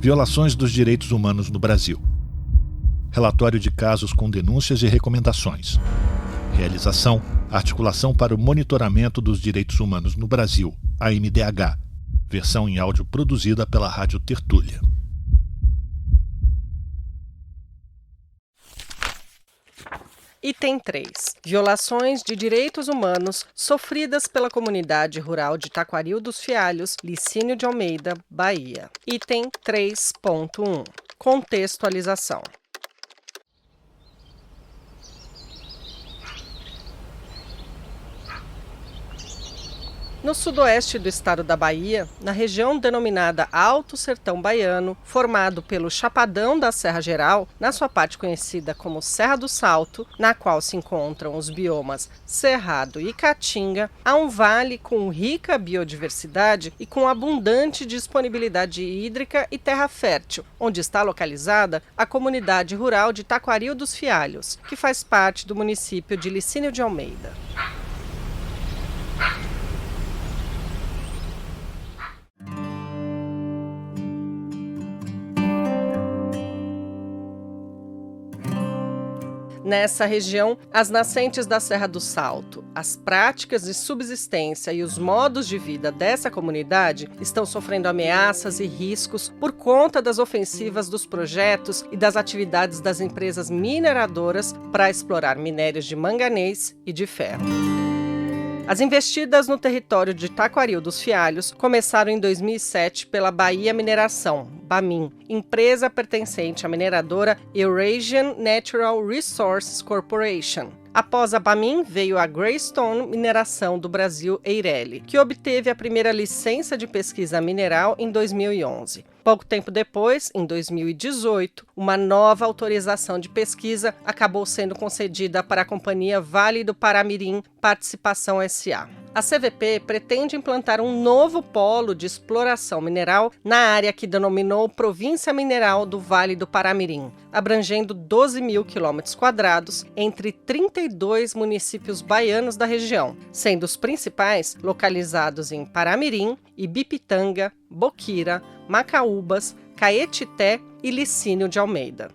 Violações dos direitos humanos no Brasil. Relatório de casos com denúncias e recomendações. Realização: Articulação para o Monitoramento dos Direitos Humanos no Brasil, AMDH. Versão em áudio produzida pela Rádio Tertúlia. Item 3. Violações de direitos humanos sofridas pela comunidade rural de Taquaril dos Fialhos, Licínio de Almeida, Bahia. Item 3.1. Contextualização. No sudoeste do estado da Bahia, na região denominada Alto Sertão Baiano, formado pelo Chapadão da Serra Geral, na sua parte conhecida como Serra do Salto, na qual se encontram os biomas Cerrado e Caatinga, há um vale com rica biodiversidade e com abundante disponibilidade hídrica e terra fértil, onde está localizada a comunidade rural de Taquaril dos Fialhos, que faz parte do município de Licínio de Almeida. Nessa região, as nascentes da Serra do Salto, as práticas de subsistência e os modos de vida dessa comunidade estão sofrendo ameaças e riscos por conta das ofensivas dos projetos e das atividades das empresas mineradoras para explorar minérios de manganês e de ferro. As investidas no território de Taquaril dos Fialhos começaram em 2007 pela Bahia Mineração, Bamin, empresa pertencente à mineradora Eurasian Natural Resources Corporation. Após a Bamin, veio a Greystone Mineração do Brasil, Eireli, que obteve a primeira licença de pesquisa mineral em 2011. Pouco tempo depois, em 2018, uma nova autorização de pesquisa acabou sendo concedida para a companhia Vale do Paramirim Participação S.A. A CVP pretende implantar um novo polo de exploração mineral na área que denominou Província Mineral do Vale do Paramirim, abrangendo 12 mil quilômetros quadrados entre 32 municípios baianos da região, sendo os principais localizados em Paramirim, Ibipitanga, Boquira, Macaúbas, Caetité e Licínio de Almeida.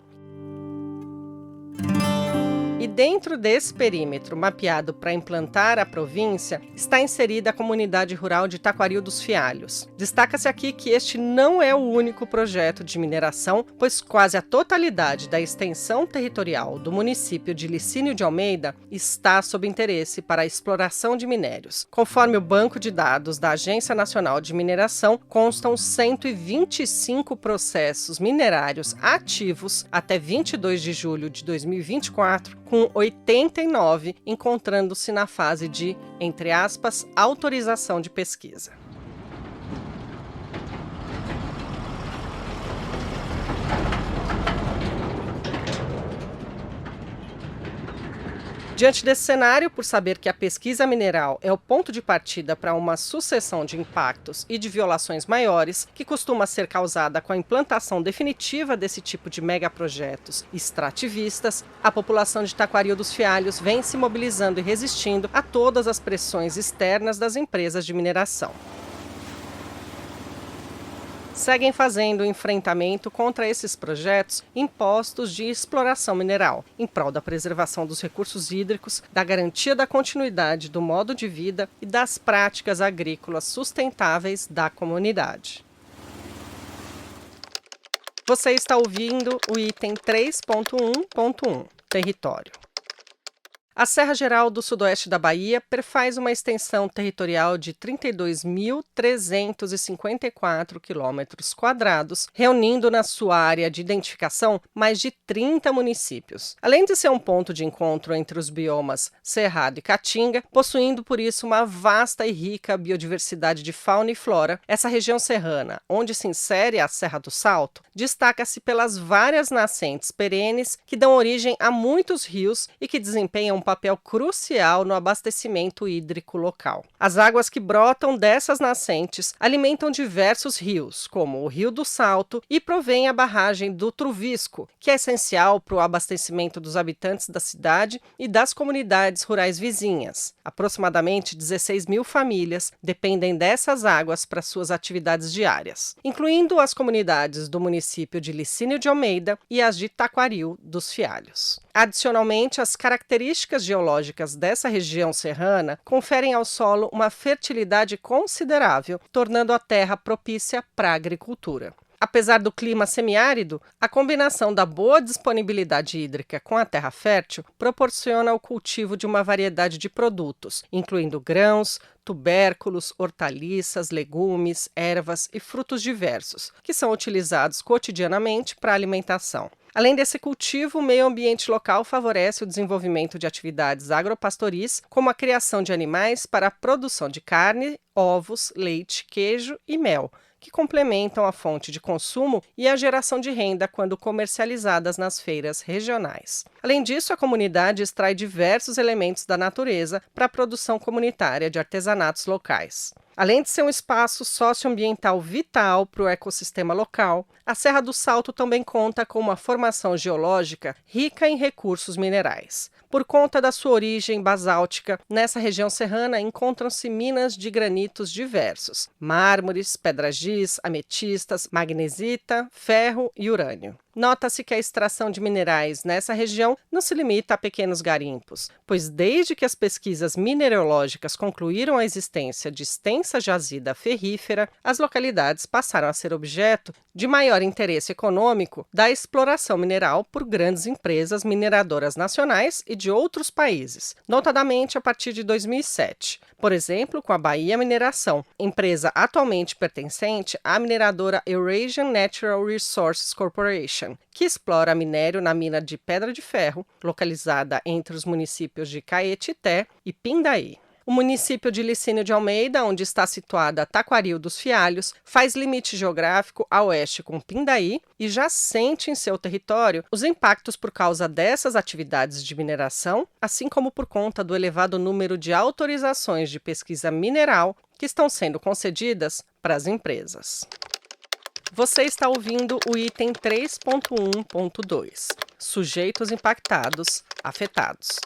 E dentro desse perímetro mapeado para implantar a província, está inserida a comunidade rural de Taquaril dos Fialhos. Destaca-se aqui que este não é o único projeto de mineração, pois quase a totalidade da extensão territorial do município de Licínio de Almeida está sob interesse para a exploração de minérios. Conforme o banco de dados da Agência Nacional de Mineração, constam 125 processos minerários ativos até 22 de julho de 2024, com 89 encontrando-se na fase de, entre aspas, autorização de pesquisa. Diante desse cenário, por saber que a pesquisa mineral é o ponto de partida para uma sucessão de impactos e de violações maiores, que costuma ser causada com a implantação definitiva desse tipo de megaprojetos extrativistas, a população de Taquaril dos Fialhos vem se mobilizando e resistindo a todas as pressões externas das empresas de mineração. Seguem fazendo enfrentamento contra esses projetos impostos de exploração mineral, em prol da preservação dos recursos hídricos, da garantia da continuidade do modo de vida e das práticas agrícolas sustentáveis da comunidade. Você está ouvindo o item 3.1.1, Território. A Serra Geral do Sudoeste da Bahia perfaz uma extensão territorial de 32.354 quilômetros quadrados, reunindo na sua área de identificação mais de 30 municípios. Além de ser um ponto de encontro entre os biomas Cerrado e Caatinga, possuindo por isso uma vasta e rica biodiversidade de fauna e flora, essa região serrana, onde se insere a Serra do Salto, destaca-se pelas várias nascentes perenes que dão origem a muitos rios e que desempenham um papel crucial no abastecimento hídrico local. As águas que brotam dessas nascentes alimentam diversos rios, como o Rio do Salto, e provém a barragem do Trovisco, que é essencial para o abastecimento dos habitantes da cidade e das comunidades rurais vizinhas. Aproximadamente 16 mil famílias dependem dessas águas para suas atividades diárias, incluindo as comunidades do município de Licínio de Almeida e as de Taquaril dos Fialhos. Adicionalmente, as características geológicas dessa região serrana conferem ao solo uma fertilidade considerável, tornando a terra propícia para a agricultura. Apesar do clima semiárido, a combinação da boa disponibilidade hídrica com a terra fértil proporciona o cultivo de uma variedade de produtos, incluindo grãos, tubérculos, hortaliças, legumes, ervas e frutos diversos, que são utilizados cotidianamente para a alimentação. Além desse cultivo, o meio ambiente local favorece o desenvolvimento de atividades agropastoris, como a criação de animais para a produção de carne, ovos, leite, queijo e mel, que complementam a fonte de consumo e a geração de renda quando comercializadas nas feiras regionais. Além disso, a comunidade extrai diversos elementos da natureza para a produção comunitária de artesanatos locais. Além de ser um espaço socioambiental vital para o ecossistema local, a Serra do Salto também conta com uma formação geológica rica em recursos minerais. Por conta da sua origem basáltica, nessa região serrana encontram-se minas de granitos diversos: mármores, pedra-giz, ametistas, magnesita, ferro e urânio. Nota-se que a extração de minerais nessa região não se limita a pequenos garimpos, pois desde que as pesquisas mineralógicas concluíram a existência de extensa jazida ferrífera, as localidades passaram a ser objeto de maior interesse econômico da exploração mineral por grandes empresas mineradoras nacionais e de outros países, notadamente a partir de 2007. Por exemplo, com a Bahia Mineração, empresa atualmente pertencente à mineradora Eurasian Natural Resources Corporation, que explora minério na mina de Pedra de Ferro, localizada entre os municípios de Caetité e Pindaí. O município de Licínio de Almeida, onde está situada Taquaril dos Fialhos, faz limite geográfico a oeste com Pindaí e já sente em seu território os impactos por causa dessas atividades de mineração, assim como por conta do elevado número de autorizações de pesquisa mineral que estão sendo concedidas para as empresas. Você está ouvindo o item 3.1.2, sujeitos impactados, afetados.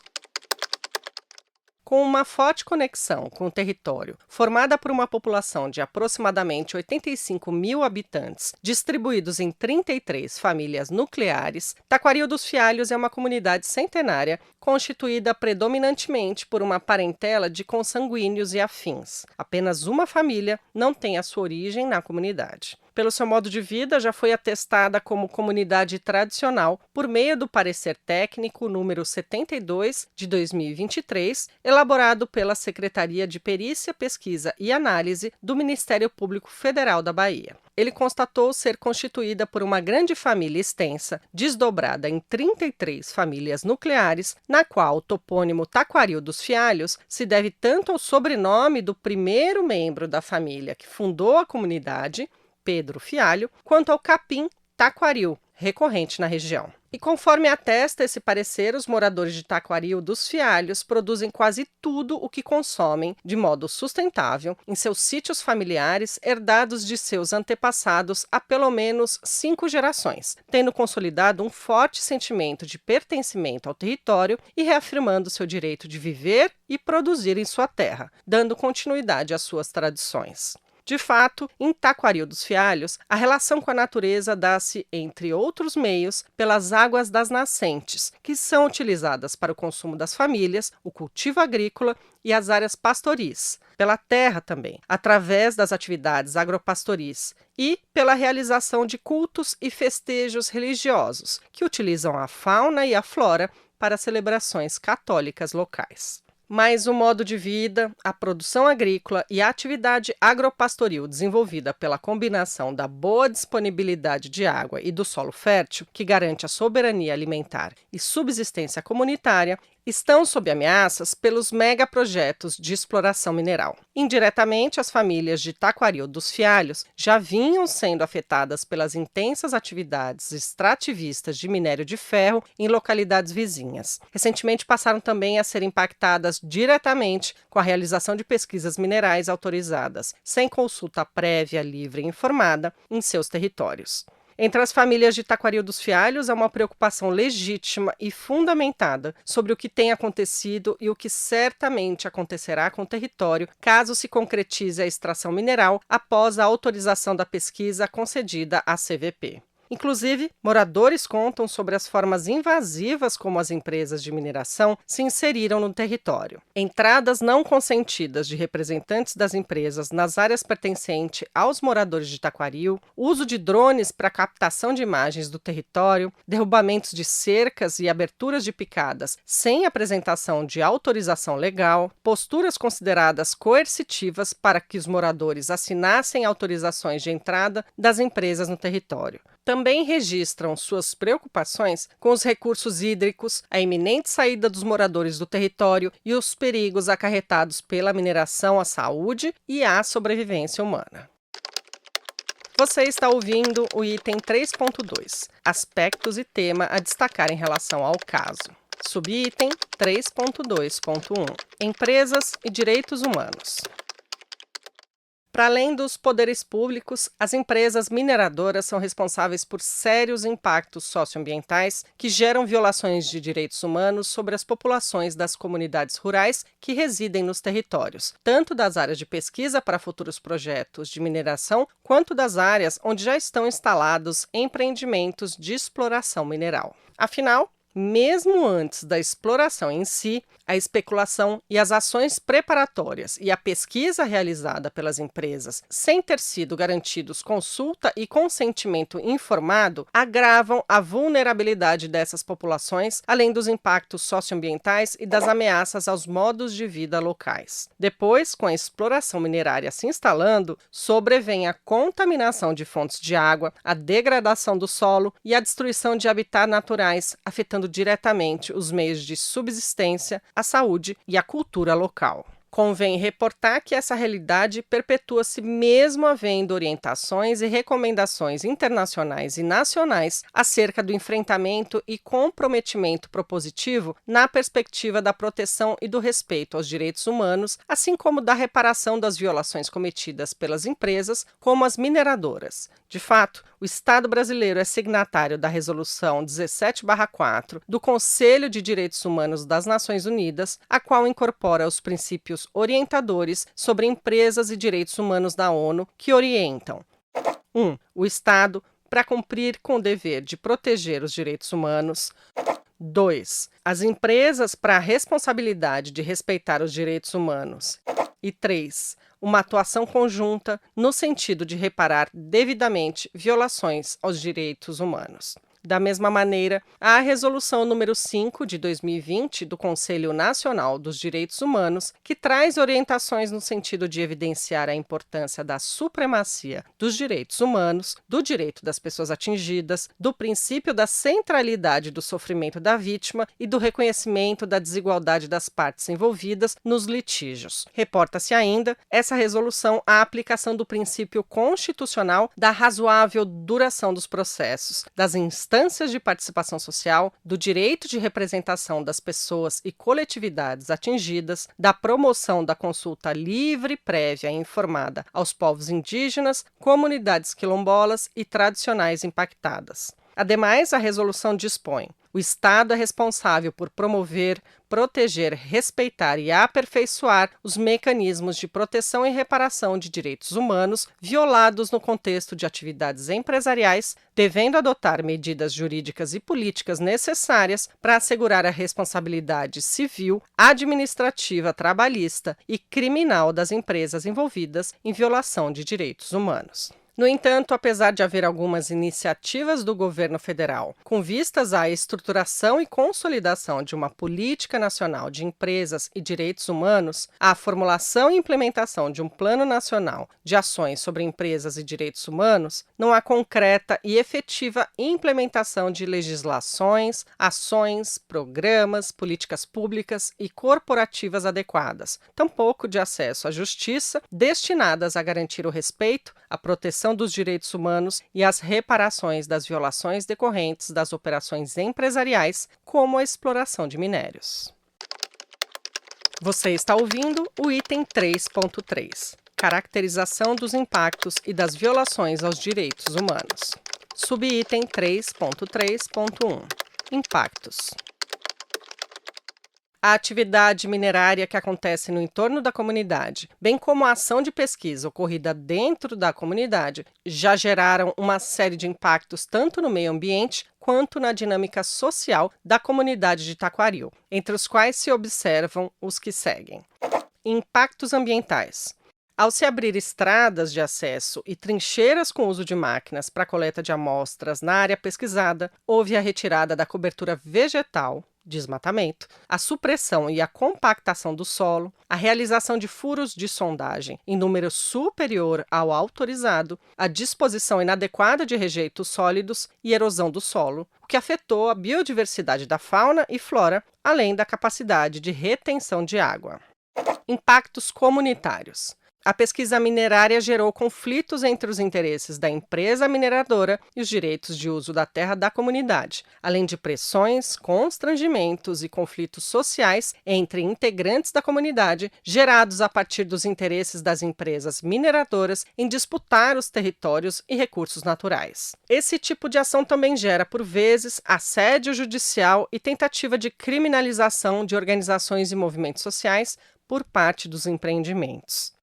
Com uma forte conexão com o território, formada por uma população de aproximadamente 85 mil habitantes, distribuídos em 33 famílias nucleares, Taquaril dos Fialhos é uma comunidade centenária constituída predominantemente por uma parentela de consanguíneos e afins. Apenas uma família não tem a sua origem na comunidade. Pelo seu modo de vida, já foi atestada como comunidade tradicional por meio do parecer técnico número 72 de 2023, elaborado pela Secretaria de Perícia, Pesquisa e Análise do Ministério Público Federal da Bahia. Ele constatou ser constituída por uma grande família extensa, desdobrada em 33 famílias nucleares, na qual o topônimo Taquaril dos Fialhos se deve tanto ao sobrenome do primeiro membro da família que fundou a comunidade, Pedro Fialho, quanto ao capim Taquaril, recorrente na região. E conforme atesta esse parecer, os moradores de Taquaril dos Fialhos produzem quase tudo o que consomem de modo sustentável em seus sítios familiares herdados de seus antepassados há pelo menos 5 gerações, tendo consolidado um forte sentimento de pertencimento ao território e reafirmando seu direito de viver e produzir em sua terra, dando continuidade às suas tradições. De fato, em Taquaril dos Fialhos, a relação com a natureza dá-se, entre outros meios, pelas águas das nascentes, que são utilizadas para o consumo das famílias, o cultivo agrícola e as áreas pastoris, pela terra também, através das atividades agropastoris e pela realização de cultos e festejos religiosos, que utilizam a fauna e a flora para celebrações católicas locais. Mas o modo de vida, a produção agrícola e a atividade agropastoril desenvolvida pela combinação da boa disponibilidade de água e do solo fértil, que garante a soberania alimentar e subsistência comunitária, estão sob ameaças pelos megaprojetos de exploração mineral. Indiretamente, as famílias de Taquaril dos Fialhos já vinham sendo afetadas pelas intensas atividades extrativistas de minério de ferro em localidades vizinhas. Recentemente passaram também a ser impactadas diretamente com a realização de pesquisas minerais autorizadas, sem consulta prévia, livre e informada, em seus territórios. Entre as famílias de Taquaril dos Fialhos há uma preocupação legítima e fundamentada sobre o que tem acontecido e o que certamente acontecerá com o território caso se concretize a extração mineral após a autorização da pesquisa concedida à CVP. Inclusive, moradores contam sobre as formas invasivas como as empresas de mineração se inseriram no território. Entradas não consentidas de representantes das empresas nas áreas pertencentes aos moradores de Taquaril, uso de drones para captação de imagens do território, derrubamentos de cercas e aberturas de picadas sem apresentação de autorização legal, posturas consideradas coercitivas para que os moradores assinassem autorizações de entrada das empresas no território. Também registram suas preocupações com os recursos hídricos, a iminente saída dos moradores do território e os perigos acarretados pela mineração à saúde e à sobrevivência humana. Você está ouvindo o item 3.2, aspectos e tema a destacar em relação ao caso. Subitem 3.2.1, empresas e direitos humanos. Para além dos poderes públicos, as empresas mineradoras são responsáveis por sérios impactos socioambientais que geram violações de direitos humanos sobre as populações das comunidades rurais que residem nos territórios, tanto das áreas de pesquisa para futuros projetos de mineração, quanto das áreas onde já estão instalados empreendimentos de exploração mineral. Afinal, mesmo antes da exploração em si, a especulação e as ações preparatórias e a pesquisa realizada pelas empresas, sem ter sido garantidos consulta e consentimento informado, agravam a vulnerabilidade dessas populações, além dos impactos socioambientais e das ameaças aos modos de vida locais. Depois, com a exploração minerária se instalando, sobrevém a contaminação de fontes de água, a degradação do solo e a destruição de habitats naturais, afetando diretamente os meios de subsistência, a saúde e a cultura local. Convém reportar que essa realidade perpetua-se mesmo havendo orientações e recomendações internacionais e nacionais acerca do enfrentamento e comprometimento propositivo na perspectiva da proteção e do respeito aos direitos humanos, assim como da reparação das violações cometidas pelas empresas, como as mineradoras. De fato, o Estado brasileiro é signatário da Resolução 17/4 do Conselho de Direitos Humanos das Nações Unidas, a qual incorpora os princípios orientadores sobre empresas e direitos humanos da ONU, que orientam 1. O Estado para cumprir com o dever de proteger os direitos humanos. 2. As empresas para a responsabilidade de respeitar os direitos humanos. E 3. Uma atuação conjunta no sentido de reparar devidamente violações aos direitos humanos. Da mesma maneira, a Resolução número 5 de 2020 do Conselho Nacional dos Direitos Humanos, que traz orientações no sentido de evidenciar a importância da supremacia dos direitos humanos, do direito das pessoas atingidas, do princípio da centralidade do sofrimento da vítima e do reconhecimento da desigualdade das partes envolvidas nos litígios. Reporta-se ainda essa resolução a aplicação do princípio constitucional da razoável duração dos processos, das instâncias de participação social, do direito de representação das pessoas e coletividades atingidas, da promoção da consulta livre, prévia e informada aos povos indígenas, comunidades quilombolas e tradicionais impactadas. Ademais, a resolução dispõe: o Estado é responsável por promover, proteger, respeitar e aperfeiçoar os mecanismos de proteção e reparação de direitos humanos violados no contexto de atividades empresariais, devendo adotar medidas jurídicas e políticas necessárias para assegurar a responsabilidade civil, administrativa, trabalhista e criminal das empresas envolvidas em violação de direitos humanos. No entanto, apesar de haver algumas iniciativas do governo federal com vistas à estruturação e consolidação de uma política nacional de empresas e direitos humanos, a formulação e implementação de um Plano Nacional de Ações sobre Empresas e Direitos Humanos, não há concreta e efetiva implementação de legislações, ações, programas, políticas públicas e corporativas adequadas, tampouco de acesso à justiça, destinadas a garantir o respeito, a proteção dos direitos humanos e as reparações das violações decorrentes das operações empresariais, como a exploração de minérios. Você está ouvindo o item 3.3, caracterização dos impactos e das violações aos direitos humanos. Subitem 3.3.1, impactos. A atividade minerária que acontece no entorno da comunidade, bem como a ação de pesquisa ocorrida dentro da comunidade, já geraram uma série de impactos tanto no meio ambiente quanto na dinâmica social da comunidade de Taquaril, entre os quais se observam os que seguem. Impactos ambientais. Ao se abrir estradas de acesso e trincheiras com uso de máquinas para coleta de amostras na área pesquisada, houve a retirada da cobertura vegetal, desmatamento, a supressão e a compactação do solo, a realização de furos de sondagem em número superior ao autorizado, a disposição inadequada de rejeitos sólidos e erosão do solo, o que afetou a biodiversidade da fauna e flora, além da capacidade de retenção de água. Impactos comunitários. A pesquisa minerária gerou conflitos entre os interesses da empresa mineradora e os direitos de uso da terra da comunidade, além de pressões, constrangimentos e conflitos sociais entre integrantes da comunidade, gerados a partir dos interesses das empresas mineradoras em disputar os territórios e recursos naturais. Esse tipo de ação também gera, por vezes, assédio judicial e tentativa de criminalização de organizações e movimentos sociais por parte dos empreendimentos.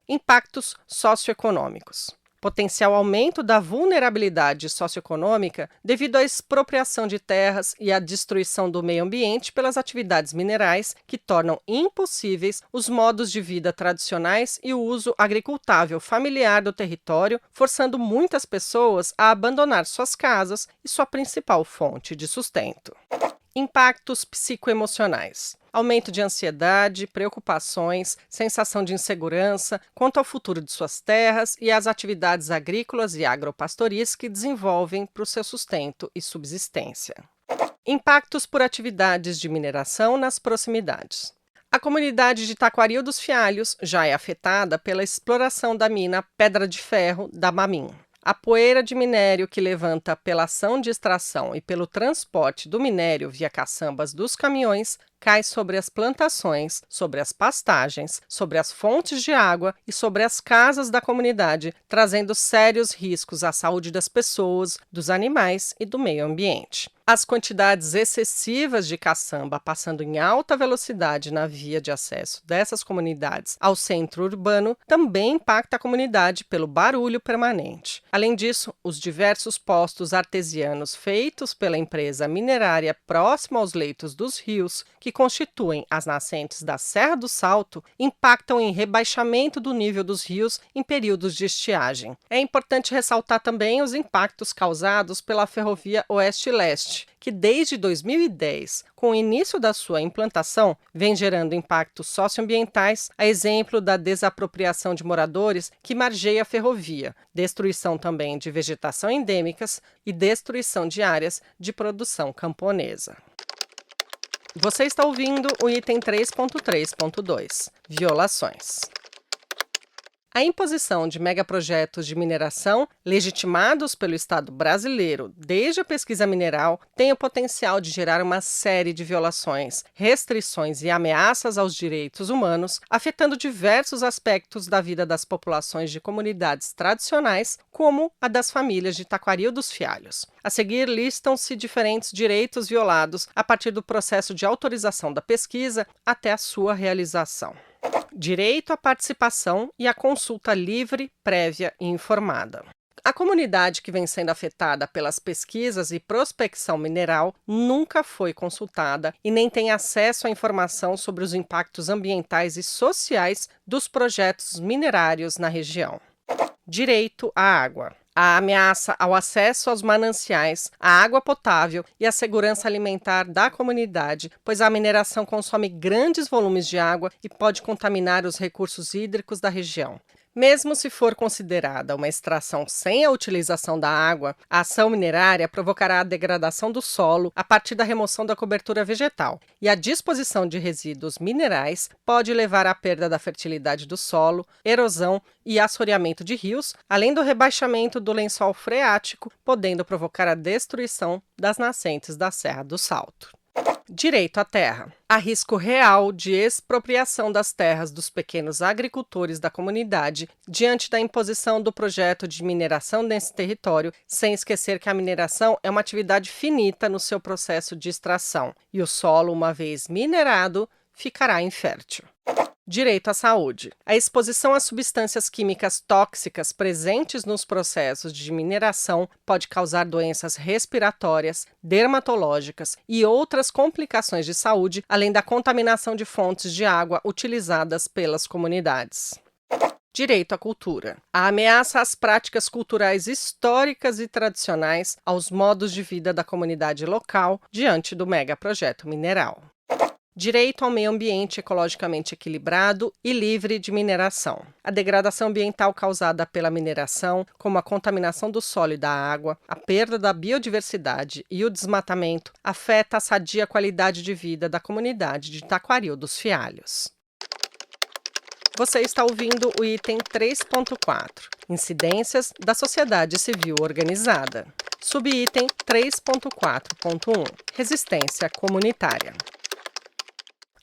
Impactos socioeconômicos. Potencial aumento da vulnerabilidade socioeconômica devido à expropriação de terras e à destruição do meio ambiente pelas atividades minerais que tornam impossíveis os modos de vida tradicionais e o uso agricultável familiar do território, forçando muitas pessoas a abandonar suas casas e sua principal fonte de sustento. Impactos psicoemocionais. Aumento de ansiedade, preocupações, sensação de insegurança quanto ao futuro de suas terras e às atividades agrícolas e agropastoris que desenvolvem para o seu sustento e subsistência. Impactos por atividades de mineração nas proximidades. A comunidade de Taquaril dos Fialhos já é afetada pela exploração da mina Pedra de Ferro da Mamim. A poeira de minério que levanta pela ação de extração e pelo transporte do minério via caçambas dos caminhões cai sobre as plantações, sobre as pastagens, sobre as fontes de água e sobre as casas da comunidade, trazendo sérios riscos à saúde das pessoas, dos animais e do meio ambiente. As quantidades excessivas de caçamba passando em alta velocidade na via de acesso dessas comunidades ao centro urbano também impacta a comunidade pelo barulho permanente. Além disso, os diversos postos artesianos feitos pela empresa minerária próximo aos leitos dos rios, que constituem as nascentes da Serra do Salto, impactam em rebaixamento do nível dos rios em períodos de estiagem. É importante ressaltar também os impactos causados pela ferrovia Oeste-Leste, que desde 2010, com o início da sua implantação, vem gerando impactos socioambientais, a exemplo da desapropriação de moradores que margeia a ferrovia, destruição também de vegetação endêmicas e destruição de áreas de produção camponesa. Você está ouvindo o item 3.3.2, violações. A imposição de megaprojetos de mineração, legitimados pelo Estado brasileiro desde a pesquisa mineral, tem o potencial de gerar uma série de violações, restrições e ameaças aos direitos humanos, afetando diversos aspectos da vida das populações de comunidades tradicionais, como a das famílias de Taquaril dos Fialhos. A seguir, listam-se diferentes direitos violados a partir do processo de autorização da pesquisa até a sua realização. Direito à participação e à consulta livre, prévia e informada. A comunidade que vem sendo afetada pelas pesquisas e prospecção mineral nunca foi consultada e nem tem acesso à informação sobre os impactos ambientais e sociais dos projetos minerários na região. Direito à água. A ameaça ao acesso aos mananciais, à água potável e à segurança alimentar da comunidade, pois a mineração consome grandes volumes de água e pode contaminar os recursos hídricos da região. Mesmo se for considerada uma extração sem a utilização da água, a ação minerária provocará a degradação do solo a partir da remoção da cobertura vegetal, e a disposição de resíduos minerais pode levar à perda da fertilidade do solo, erosão e assoreamento de rios, além do rebaixamento do lençol freático, podendo provocar a destruição das nascentes da Serra do Salto. Direito à terra. Há risco real de expropriação das terras dos pequenos agricultores da comunidade diante da imposição do projeto de mineração nesse território, sem esquecer que a mineração é uma atividade finita no seu processo de extração, e o solo, uma vez minerado, ficará infértil. Direito à saúde. A exposição a substâncias químicas tóxicas presentes nos processos de mineração pode causar doenças respiratórias, dermatológicas e outras complicações de saúde, além da contaminação de fontes de água utilizadas pelas comunidades. Direito à cultura. A ameaça às práticas culturais históricas e tradicionais, aos modos de vida da comunidade local diante do megaprojeto mineral. Direito ao meio ambiente ecologicamente equilibrado e livre de mineração. A degradação ambiental causada pela mineração, como a contaminação do solo e da água, a perda da biodiversidade e o desmatamento, afeta a sadia qualidade de vida da comunidade de Taquaril dos Fialhos. Você está ouvindo o item 3.4, Incidências da Sociedade Civil Organizada. Subitem 3.4.1, Resistência Comunitária.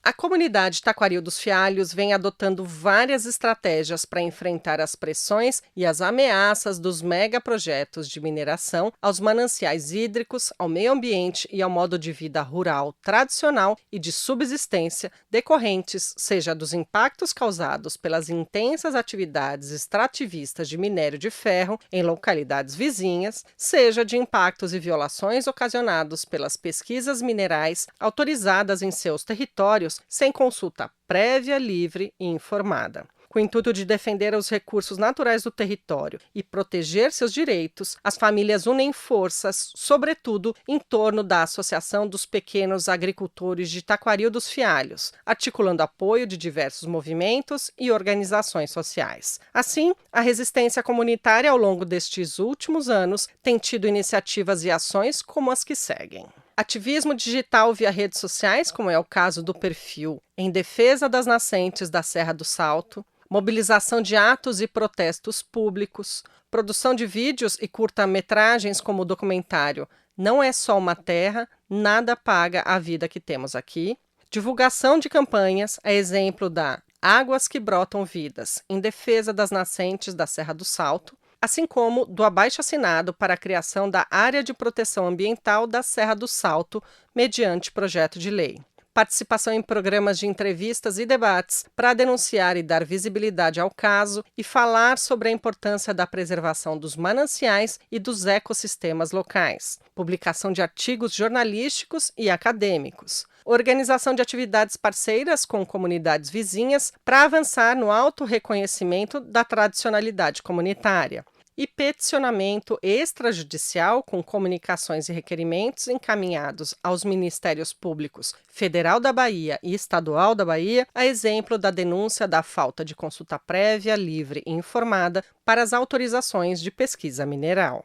A comunidade Taquaril dos Fialhos vem adotando várias estratégias para enfrentar as pressões e as ameaças dos megaprojetos de mineração aos mananciais hídricos, ao meio ambiente e ao modo de vida rural tradicional e de subsistência decorrentes, seja dos impactos causados pelas intensas atividades extrativistas de minério de ferro em localidades vizinhas, seja de impactos e violações ocasionados pelas pesquisas minerais autorizadas em seus territórios sem consulta prévia, livre e informada. Com o intuito de defender os recursos naturais do território e proteger seus direitos, as famílias unem forças, sobretudo em torno da Associação dos Pequenos Agricultores de Taquaril dos Fialhos, articulando apoio de diversos movimentos e organizações sociais. Assim, a resistência comunitária ao longo destes últimos anos tem tido iniciativas e ações como as que seguem. Ativismo digital via redes sociais, como é o caso do perfil Em Defesa das Nascentes da Serra do Salto, mobilização de atos e protestos públicos, produção de vídeos e curta-metragens como o documentário Não é só uma terra, nada paga a vida que temos aqui, divulgação de campanhas, a exemplo da Águas que Brotam Vidas, em defesa das nascentes da Serra do Salto, assim como do abaixo-assinado para a criação da Área de Proteção Ambiental da Serra do Salto, mediante projeto de lei. Participação em programas de entrevistas e debates para denunciar e dar visibilidade ao caso e falar sobre a importância da preservação dos mananciais e dos ecossistemas locais. Publicação de artigos jornalísticos e acadêmicos. Organização de atividades parceiras com comunidades vizinhas para avançar no autorreconhecimento da tradicionalidade comunitária. E peticionamento extrajudicial com comunicações e requerimentos encaminhados aos Ministérios Públicos Federal da Bahia e Estadual da Bahia, a exemplo da denúncia da falta de consulta prévia, livre e informada para as autorizações de pesquisa mineral.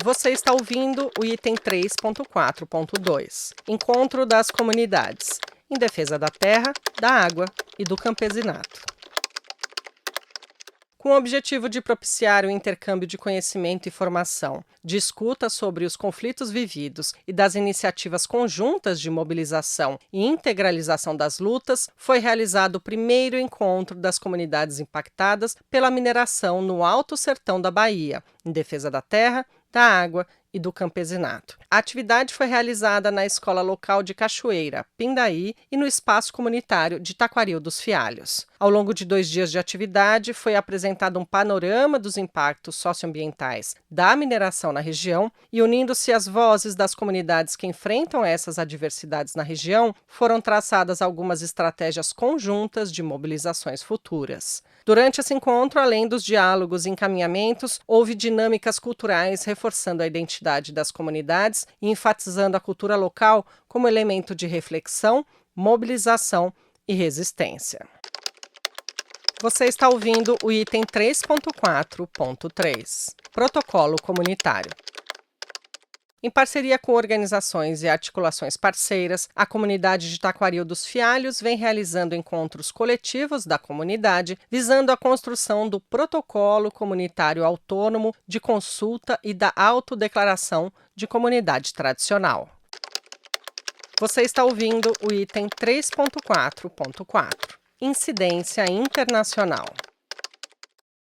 Você está ouvindo o item 3.4.2, Encontro das Comunidades, em defesa da terra, da água e do campesinato. Com o objetivo de propiciar o intercâmbio de conhecimento e formação, de escuta sobre os conflitos vividos e das iniciativas conjuntas de mobilização e integralização das lutas, foi realizado o primeiro encontro das comunidades impactadas pela mineração no Alto Sertão da Bahia, em defesa da terra, da água e do campesinato. A atividade foi realizada na Escola Local de Cachoeira, Pindaí, e no Espaço Comunitário de Taquaril dos Fialhos. Ao longo de 2 dias de atividade, foi apresentado um panorama dos impactos socioambientais da mineração na região e, unindo-se às vozes das comunidades que enfrentam essas adversidades na região, foram traçadas algumas estratégias conjuntas de mobilizações futuras. Durante esse encontro, além dos diálogos e encaminhamentos, houve dinâmicas culturais reforçando a identidade das comunidades e enfatizando a cultura local como elemento de reflexão, mobilização e resistência. Você está ouvindo o item 3.4.3, Protocolo Comunitário. Em parceria com organizações e articulações parceiras, a comunidade de Taquaril dos Fialhos vem realizando encontros coletivos da comunidade, visando a construção do Protocolo Comunitário Autônomo de Consulta e da Autodeclaração de Comunidade Tradicional. Você está ouvindo o item 3.4.4, Incidência Internacional.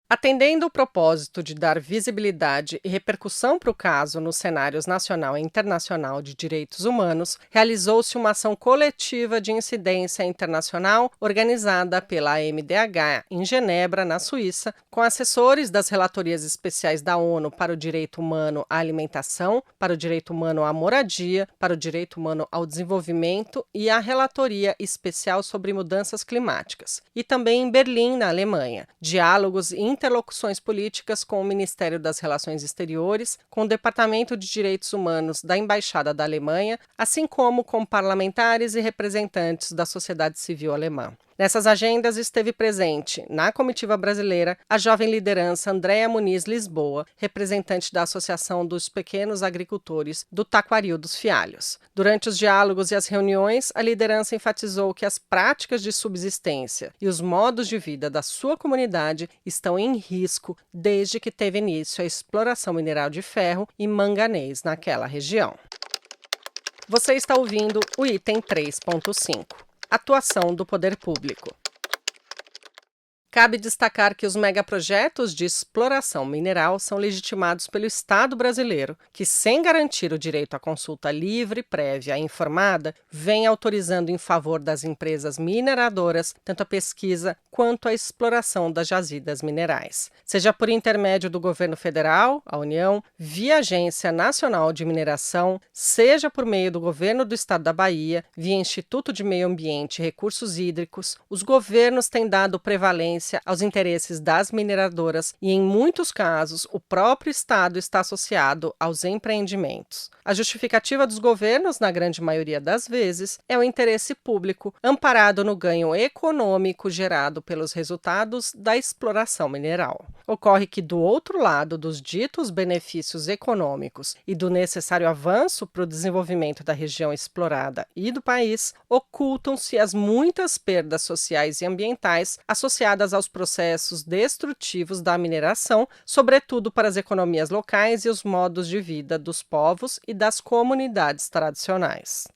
Atendendo o propósito de dar visibilidade e repercussão para o caso nos cenários nacional e internacional de direitos humanos, realizou-se uma ação coletiva de incidência internacional organizada pela AMDH em Genebra, na Suíça, com assessores das relatorias especiais da ONU para o direito humano à alimentação, para o direito humano à moradia, para o direito humano ao desenvolvimento e a relatoria especial sobre mudanças climáticas. E também em Berlim, na Alemanha, diálogos e interlocuções políticas com o Ministério das Relações Exteriores, com o Departamento de Direitos Humanos da Embaixada da Alemanha, assim como com parlamentares e representantes da sociedade civil alemã. Nessas agendas esteve presente, na comitiva brasileira, a jovem liderança Andréa Muniz Lisboa, representante da Associação dos Pequenos Agricultores do Taquaril dos Fialhos. Durante os diálogos e as reuniões, a liderança enfatizou que as práticas de subsistência e os modos de vida da sua comunidade estão em risco desde que teve início a exploração mineral de ferro e manganês naquela região. Você está ouvindo o item 3.5. Atuação do poder público. Cabe destacar que os megaprojetos de exploração mineral são legitimados pelo Estado brasileiro, que, sem garantir o direito à consulta livre, prévia e informada, vem autorizando em favor das empresas mineradoras tanto a pesquisa quanto a exploração das jazidas minerais. Seja por intermédio do governo federal, a União, via Agência Nacional de Mineração, seja por meio do governo do Estado da Bahia, via Instituto de Meio Ambiente e Recursos Hídricos, os governos têm dado prevalência aos interesses das mineradoras e, em muitos casos, o próprio Estado está associado aos empreendimentos. A justificativa dos governos, na grande maioria das vezes, é o interesse público, amparado no ganho econômico gerado pelos resultados da exploração mineral. Ocorre que, do outro lado dos ditos benefícios econômicos e do necessário avanço para o desenvolvimento da região explorada e do país, ocultam-se as muitas perdas sociais e ambientais associadas aos processos destrutivos da mineração, sobretudo para as economias locais e os modos de vida dos povos e das comunidades tradicionais.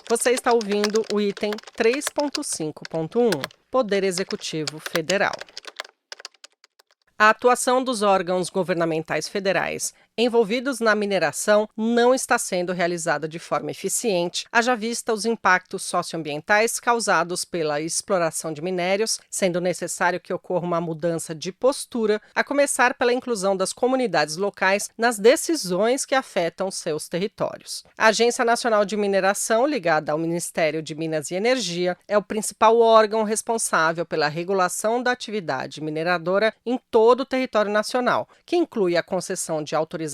Você está ouvindo o item 3.5.1, Poder Executivo Federal. A atuação dos órgãos governamentais federais envolvidos na mineração não está sendo realizada de forma eficiente, haja vista os impactos socioambientais causados pela exploração de minérios, sendo necessário que ocorra uma mudança de postura, a começar pela inclusão das comunidades locais nas decisões que afetam seus territórios. A Agência Nacional de Mineração, ligada ao Ministério de Minas e Energia, é o principal órgão responsável pela regulação da atividade mineradora em todo o território nacional, que inclui a concessão de autorizações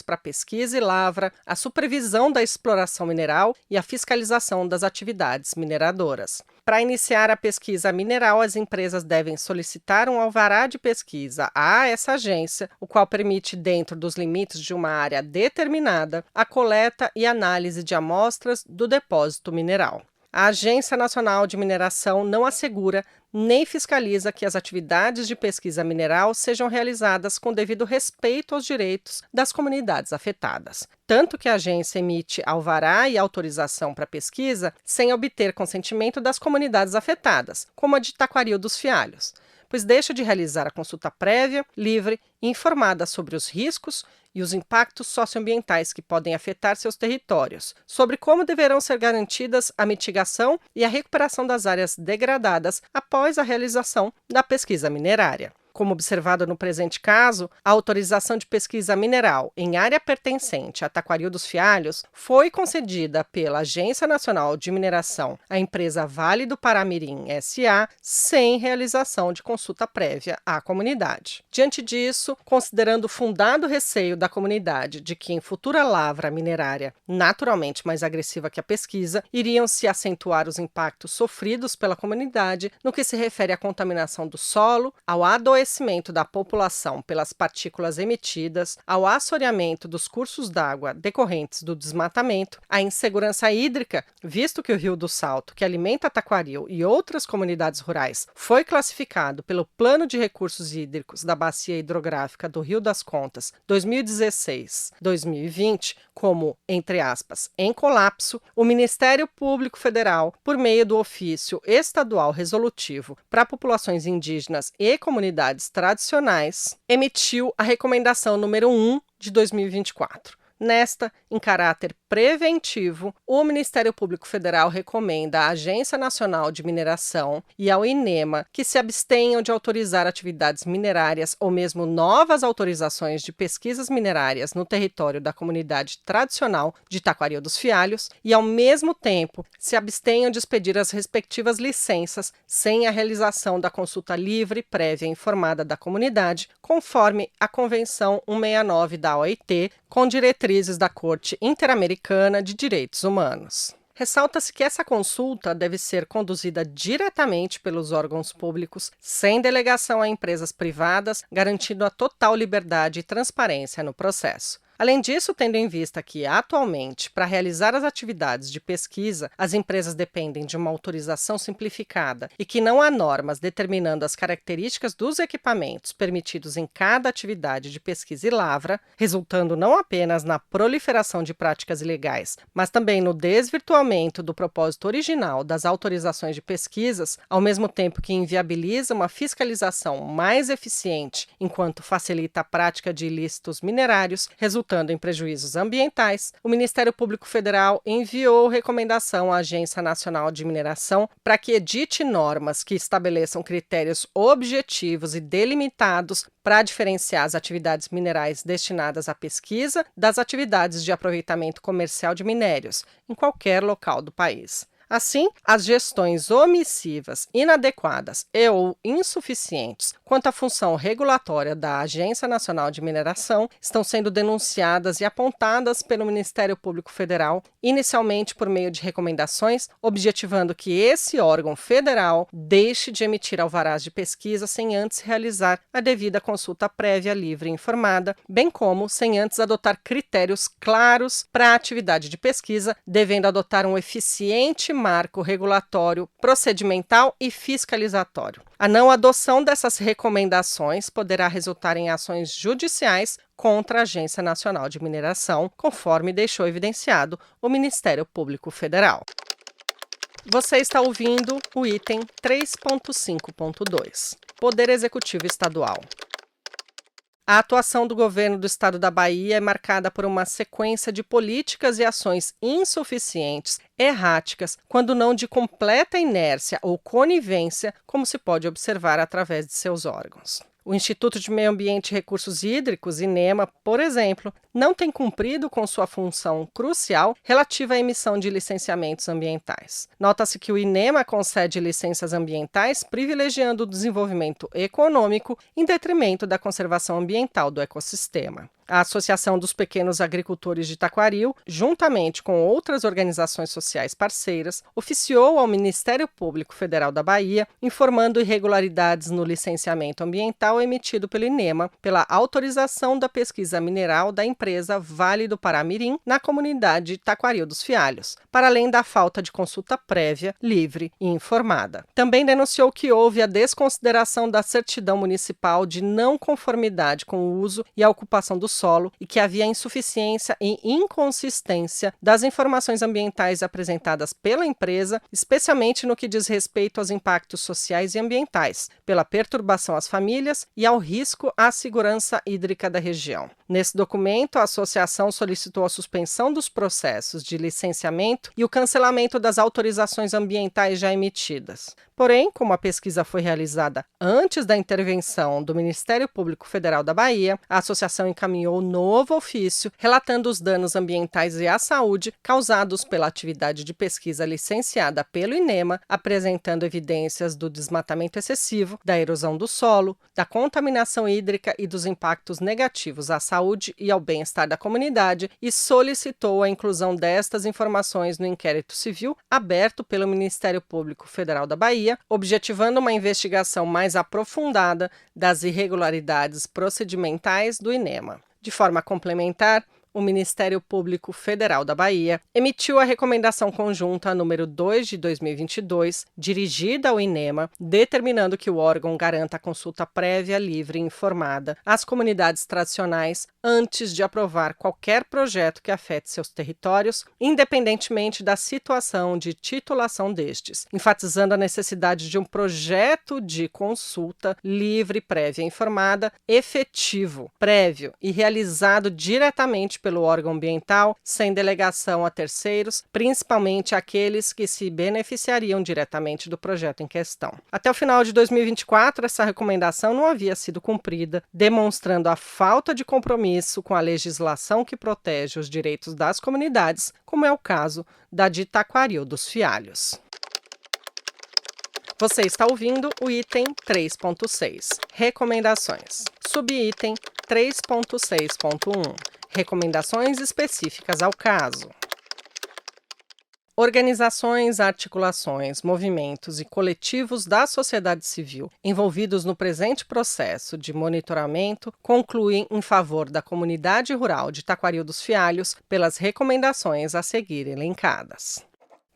para pesquisa e lavra, a supervisão da exploração mineral e a fiscalização das atividades mineradoras. Para iniciar a pesquisa mineral, as empresas devem solicitar um alvará de pesquisa a essa agência, o qual permite, dentro dos limites de uma área determinada, a coleta e análise de amostras do depósito mineral. A Agência Nacional de Mineração não assegura nem fiscaliza que as atividades de pesquisa mineral sejam realizadas com devido respeito aos direitos das comunidades afetadas. Tanto que a agência emite alvará e autorização para pesquisa sem obter consentimento das comunidades afetadas, como a de Taquaril dos Fialhos. pois deixa de realizar a consulta prévia, livre e informada sobre os riscos e os impactos socioambientais que podem afetar seus territórios, sobre como deverão ser garantidas a mitigação e a recuperação das áreas degradadas após a realização da pesquisa minerária. Como observado no presente caso, a autorização de pesquisa mineral em área pertencente a Taquaril dos Fialhos foi concedida pela Agência Nacional de Mineração à empresa Vale do Paramirim S.A., sem realização de consulta prévia à comunidade. Diante disso, considerando o fundado receio da comunidade de que em futura lavra minerária, naturalmente mais agressiva que a pesquisa, iriam se acentuar os impactos sofridos pela comunidade no que se refere à contaminação do solo, ao adoecimento da população pelas partículas emitidas, ao assoreamento dos cursos d'água decorrentes do desmatamento, à insegurança hídrica, visto que o Rio do Salto, que alimenta Taquaril e outras comunidades rurais, foi classificado pelo Plano de Recursos Hídricos da Bacia Hidrográfica do Rio das Contas 2016-2020 como, entre aspas, em colapso, o Ministério Público Federal, por meio do ofício estadual resolutivo para populações indígenas e comunidades tradicionais, emitiu a recomendação número 1 de 2024. Nesta, em caráter preventivo, o Ministério Público Federal recomenda à Agência Nacional de Mineração e ao INEMA que se abstenham de autorizar atividades minerárias ou mesmo novas autorizações de pesquisas minerárias no território da comunidade tradicional de Taquaril dos Fialhos e, ao mesmo tempo, se abstenham de expedir as respectivas licenças sem a realização da consulta livre, prévia e informada da comunidade, conforme a Convenção 169 da OIT, com diretrizes da Corte Interamericana de Direitos Humanos. Ressalta-se que essa consulta deve ser conduzida diretamente pelos órgãos públicos, sem delegação a empresas privadas, garantindo a total liberdade e transparência no processo. Além disso, tendo em vista que, atualmente, para realizar as atividades de pesquisa, as empresas dependem de uma autorização simplificada e que não há normas determinando as características dos equipamentos permitidos em cada atividade de pesquisa e lavra, resultando não apenas na proliferação de práticas ilegais, mas também no desvirtuamento do propósito original das autorizações de pesquisas, ao mesmo tempo que inviabiliza uma fiscalização mais eficiente enquanto facilita a prática de ilícitos minerários, resultando em prejuízos ambientais, o Ministério Público Federal enviou recomendação à Agência Nacional de Mineração para que edite normas que estabeleçam critérios objetivos e delimitados para diferenciar as atividades minerais destinadas à pesquisa das atividades de aproveitamento comercial de minérios, em qualquer local do país. Assim, as gestões omissivas, inadequadas ou insuficientes quanto à função regulatória da Agência Nacional de Mineração estão sendo denunciadas e apontadas pelo Ministério Público Federal, inicialmente por meio de recomendações, objetivando que esse órgão federal deixe de emitir alvarás de pesquisa sem antes realizar a devida consulta prévia, livre e informada, bem como sem antes adotar critérios claros para a atividade de pesquisa, devendo adotar um eficiente marco regulatório, procedimental e fiscalizatório. A não adoção dessas recomendações poderá resultar em ações judiciais contra a Agência Nacional de Mineração, conforme deixou evidenciado o Ministério Público Federal. Você está ouvindo o item 3.5.2, Poder Executivo Estadual. A atuação do governo do estado da Bahia é marcada por uma sequência de políticas e ações insuficientes, erráticas, quando não de completa inércia ou conivência, como se pode observar através de seus órgãos. O Instituto de Meio Ambiente e Recursos Hídricos, INEMA, por exemplo, não tem cumprido com sua função crucial relativa à emissão de licenciamentos ambientais. Nota-se que o INEMA concede licenças ambientais privilegiando o desenvolvimento econômico em detrimento da conservação ambiental do ecossistema. A Associação dos Pequenos Agricultores de Taquaril, juntamente com outras organizações sociais parceiras, oficiou ao Ministério Público Federal da Bahia, informando irregularidades no licenciamento ambiental emitido pelo INEMA pela autorização da pesquisa mineral da empresa Vale do Paramirim na comunidade de Taquaril dos Fialhos, para além da falta de consulta prévia, livre e informada. Também denunciou que houve a desconsideração da certidão municipal de não conformidade com o uso e a ocupação do solo e que havia insuficiência e inconsistência das informações ambientais apresentadas pela empresa, especialmente no que diz respeito aos impactos sociais e ambientais, pela perturbação às famílias e ao risco à segurança hídrica da região. Nesse documento, a associação solicitou a suspensão dos processos de licenciamento e o cancelamento das autorizações ambientais já emitidas. Porém, como a pesquisa foi realizada antes da intervenção do Ministério Público Federal da Bahia, a associação encaminhou novo ofício relatando os danos ambientais e à saúde causados pela atividade de pesquisa licenciada pelo INEMA, apresentando evidências do desmatamento excessivo, da erosão do solo, da contaminação hídrica e dos impactos negativos à saúde e ao bem-estar da comunidade, e solicitou a inclusão destas informações no inquérito civil aberto pelo Ministério Público Federal da Bahia, objetivando uma investigação mais aprofundada das irregularidades procedimentais do INEMA. De forma complementar, o Ministério Público Federal da Bahia emitiu a Recomendação Conjunta número 2 de 2022, dirigida ao INEMA, determinando que o órgão garanta a consulta prévia, livre e informada às comunidades tradicionais antes de aprovar qualquer projeto que afete seus territórios, independentemente da situação de titulação destes, enfatizando a necessidade de um projeto de consulta livre, prévia e informada, efetivo, prévio e realizado diretamente pelo órgão ambiental, sem delegação a terceiros, principalmente aqueles que se beneficiariam diretamente do projeto em questão. Até o final de 2024, essa recomendação não havia sido cumprida, demonstrando a falta de compromisso com a legislação que protege os direitos das comunidades, como é o caso da de Taquaril dos Fialhos. Você está ouvindo o item 3.6, Recomendações. Subitem 3.6.1, Recomendações específicas ao caso. Organizações, articulações, movimentos e coletivos da sociedade civil envolvidos no presente processo de monitoramento concluem em favor da comunidade rural de Taquaril dos Fialhos pelas recomendações a seguir elencadas.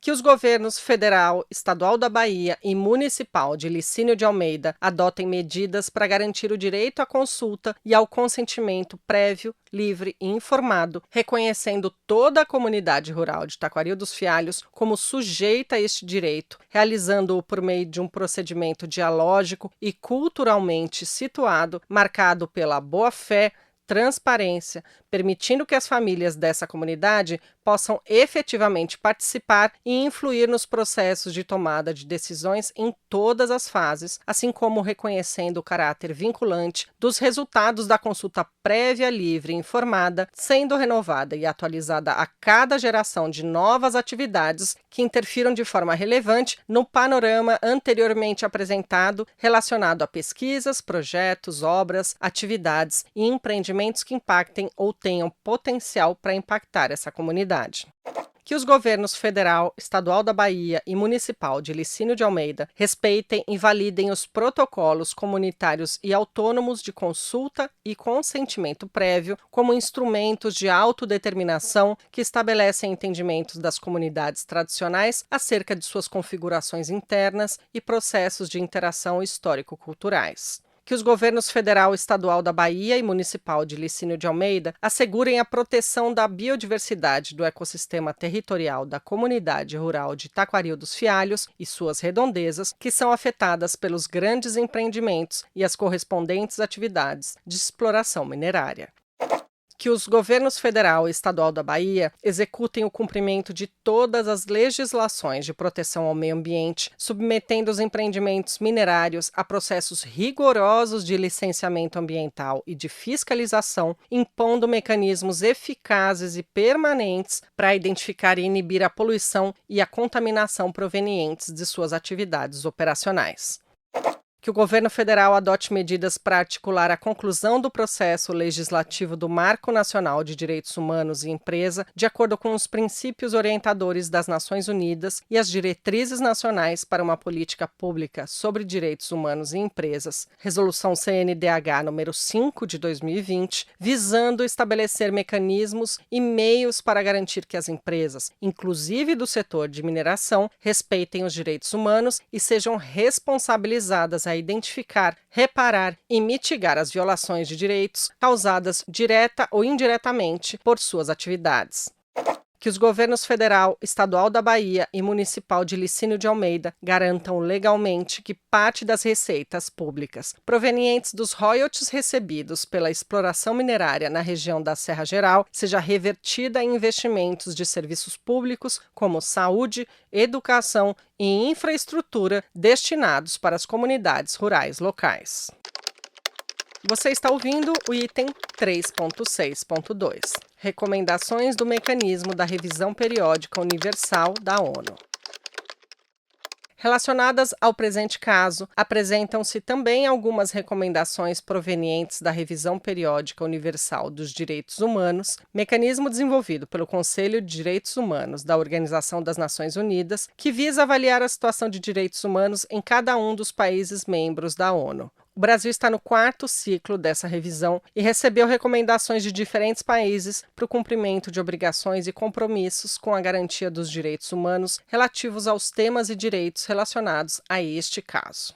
Que os governos federal, estadual da Bahia e municipal de Licínio de Almeida adotem medidas para garantir o direito à consulta e ao consentimento prévio, livre e informado, reconhecendo toda a comunidade rural de Taquaril dos Fialhos como sujeita a este direito, realizando-o por meio de um procedimento dialógico e culturalmente situado, marcado pela boa-fé, transparência, permitindo que as famílias dessa comunidade possam efetivamente participar e influir nos processos de tomada de decisões em todas as fases, assim como reconhecendo o caráter vinculante dos resultados da consulta prévia, livre e informada, sendo renovada e atualizada a cada geração de novas atividades que interfiram de forma relevante no panorama anteriormente apresentado relacionado a pesquisas, projetos, obras, atividades e empreendimentos que impactem ou tenham potencial para impactar essa comunidade. Que os governos federal, estadual da Bahia e municipal de Licínio de Almeida respeitem e validem os protocolos comunitários e autônomos de consulta e consentimento prévio como instrumentos de autodeterminação que estabelecem entendimentos das comunidades tradicionais acerca de suas configurações internas e processos de interação histórico-culturais. Que os governos federal, estadual da Bahia e municipal de Licínio de Almeida assegurem a proteção da biodiversidade do ecossistema territorial da comunidade rural de Taquaril dos Fialhos e suas redondezas, que são afetadas pelos grandes empreendimentos e as correspondentes atividades de exploração minerária. Que os governos federal e estadual da Bahia executem o cumprimento de todas as legislações de proteção ao meio ambiente, submetendo os empreendimentos minerários a processos rigorosos de licenciamento ambiental e de fiscalização, impondo mecanismos eficazes e permanentes para identificar e inibir a poluição e a contaminação provenientes de suas atividades operacionais. Que o governo federal adote medidas para articular a conclusão do processo legislativo do Marco Nacional de Direitos Humanos e Empresa, de acordo com os princípios orientadores das Nações Unidas e as diretrizes nacionais para uma política pública sobre direitos humanos e empresas, Resolução CNDH número 5 de 2020, visando estabelecer mecanismos e meios para garantir que as empresas, inclusive do setor de mineração, respeitem os direitos humanos e sejam responsabilizadas a a identificar, reparar e mitigar as violações de direitos causadas direta ou indiretamente por suas atividades. Que os governos federal, estadual da Bahia e municipal de Licínio de Almeida garantam legalmente que parte das receitas públicas provenientes dos royalties recebidos pela exploração minerária na região da Serra Geral seja revertida em investimentos de serviços públicos como saúde, educação e infraestrutura destinados para as comunidades rurais locais. Você está ouvindo o item 3.6.2. Recomendações do Mecanismo da Revisão Periódica Universal da ONU. Relacionadas ao presente caso, apresentam-se também algumas recomendações provenientes da Revisão Periódica Universal dos Direitos Humanos, mecanismo desenvolvido pelo Conselho de Direitos Humanos da Organização das Nações Unidas, que visa avaliar a situação de direitos humanos em cada um dos países membros da ONU. O Brasil está no 4º ciclo dessa revisão e recebeu recomendações de diferentes países para o cumprimento de obrigações e compromissos com a garantia dos direitos humanos relativos aos temas e direitos relacionados a este caso.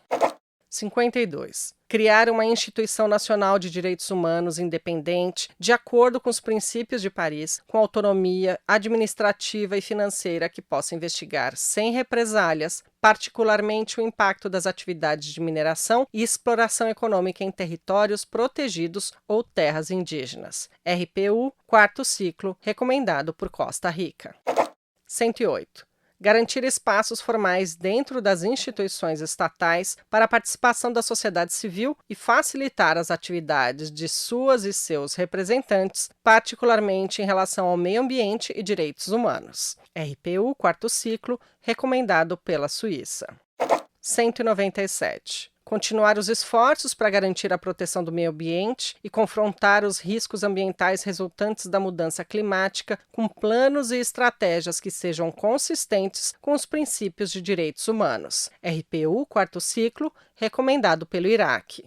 52. Criar uma instituição nacional de direitos humanos independente, de acordo com os princípios de Paris, com autonomia administrativa e financeira que possa investigar sem represálias, particularmente o impacto das atividades de mineração e exploração econômica em territórios protegidos ou terras indígenas. RPU, 4º ciclo, recomendado por Costa Rica. 108. Garantir espaços formais dentro das instituições estatais para a participação da sociedade civil e facilitar as atividades de suas e seus representantes, particularmente em relação ao meio ambiente e direitos humanos. RPU, 4º ciclo, recomendado pela Suíça. 197. Continuar os esforços para garantir a proteção do meio ambiente e confrontar os riscos ambientais resultantes da mudança climática com planos e estratégias que sejam consistentes com os princípios de direitos humanos. RPU, 4º ciclo, recomendado pelo Iraque.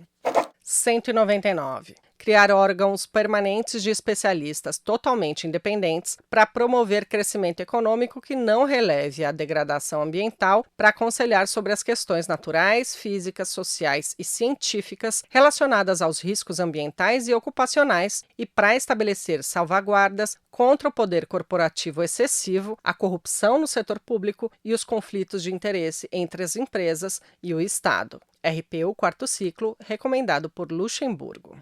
199. Criar órgãos permanentes de especialistas totalmente independentes para promover crescimento econômico que não releve a degradação ambiental, para aconselhar sobre as questões naturais, físicas, sociais e científicas relacionadas aos riscos ambientais e ocupacionais e para estabelecer salvaguardas contra o poder corporativo excessivo, a corrupção no setor público e os conflitos de interesse entre as empresas e o Estado. RPU, 4º ciclo, recomendado por Luxemburgo.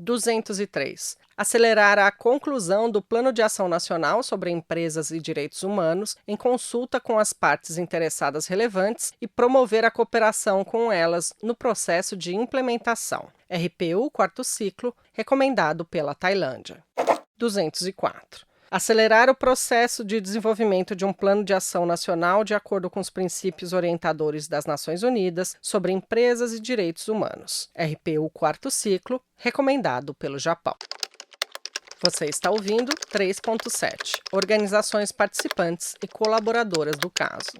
203. Acelerar a conclusão do Plano de Ação Nacional sobre Empresas e Direitos Humanos em consulta com as partes interessadas relevantes e promover a cooperação com elas no processo de implementação. RPU, 4º ciclo, recomendado pela Tailândia. 204. Acelerar o processo de desenvolvimento de um plano de ação nacional de acordo com os princípios orientadores das Nações Unidas sobre empresas e direitos humanos. RPU, 4º ciclo, recomendado pelo Japão. Você está ouvindo 3.7. Organizações participantes e colaboradoras do caso.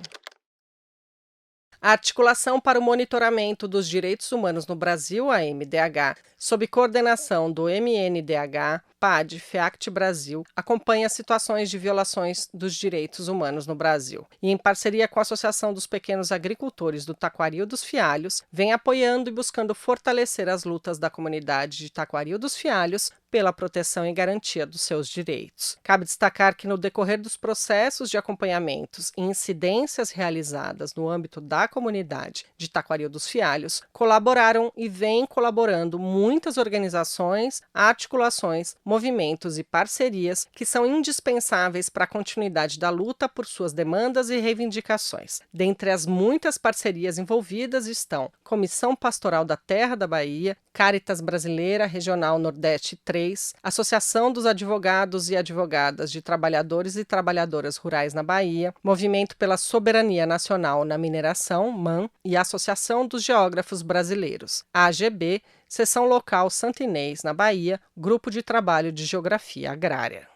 A Articulação para o Monitoramento dos Direitos Humanos no Brasil, a MDH, sob coordenação do MNDH, PAD, FEACT Brasil, acompanha situações de violações dos direitos humanos no Brasil e, em parceria com a Associação dos Pequenos Agricultores do Taquaril dos Fialhos, vem apoiando e buscando fortalecer as lutas da comunidade de Taquaril dos Fialhos pela proteção e garantia dos seus direitos. Cabe destacar que, no decorrer dos processos de acompanhamentos e incidências realizadas no âmbito da comunidade de Taquaril dos Fialhos, colaboraram e vêm colaborando muitas organizações, articulações, movimentos e parcerias que são indispensáveis para a continuidade da luta por suas demandas e reivindicações. Dentre as muitas parcerias envolvidas estão Comissão Pastoral da Terra da Bahia, Caritas Brasileira Regional Nordeste 3, Associação dos Advogados e Advogadas de Trabalhadores e Trabalhadoras Rurais na Bahia, Movimento pela Soberania Nacional na Mineração, MAN, e Associação dos Geógrafos Brasileiros, AGB, Seção Local Santo Inês, na Bahia, Grupo de Trabalho de Geografia Agrária.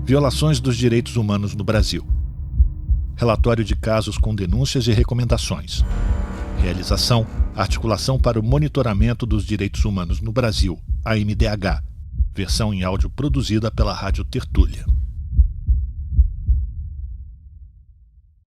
Violações dos direitos humanos no Brasil. Relatório de casos com denúncias e recomendações. Realização: Articulação para o Monitoramento dos Direitos Humanos no Brasil, a MDH. Versão em áudio produzida pela Rádio Tertúlia.